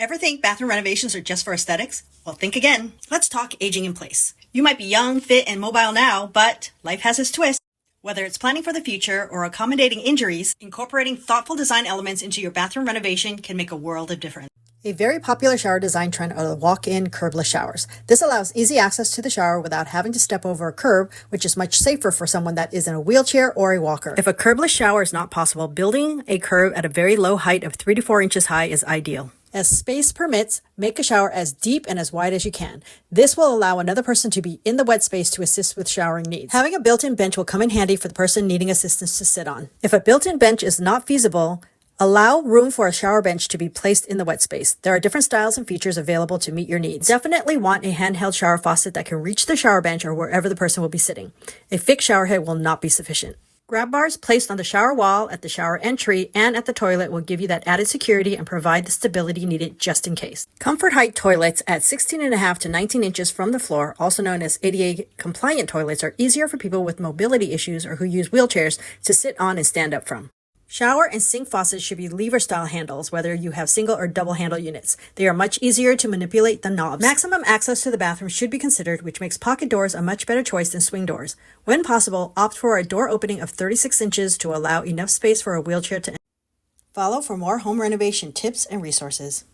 Ever think bathroom renovations are just for aesthetics? Well, think again. Let's talk aging in place. You might be young, fit, and mobile now, but life has its twist. Whether it's planning for the future or accommodating injuries, incorporating thoughtful design elements into your bathroom renovation can make a world of difference. A very popular shower design trend are the walk-in curbless showers. This allows easy access to the shower without having to step over a curb, which is much safer for someone that is in a wheelchair or a walker. If a curbless shower is not possible, building a curb at a very low height of 3 to 4 inches high is ideal. As space permits, make a shower as deep and as wide as you can. This will allow another person to be in the wet space to assist with showering needs. Having a built-in bench will come in handy for the person needing assistance to sit on. If a built-in bench is not feasible, allow room for a shower bench to be placed in the wet space. There are different styles and features available to meet your needs. Definitely want a handheld shower faucet that can reach the shower bench or wherever the person will be sitting. A fixed shower head will not be sufficient. Grab bars placed on the shower wall, at the shower entry, and at the toilet will give you that added security and provide the stability needed just in case. Comfort height toilets at 16.5 to 19 inches from the floor, also known as ADA compliant toilets, are easier for people with mobility issues or who use wheelchairs to sit on and stand up from. Shower and sink faucets should be lever-style handles, whether you have single or double handle units. They are much easier to manipulate than knobs. Maximum access to the bathroom should be considered, which makes pocket doors a much better choice than swing doors. When possible, opt for a door opening of 36 inches to allow enough space for a wheelchair to enter. Follow for more home renovation tips and resources.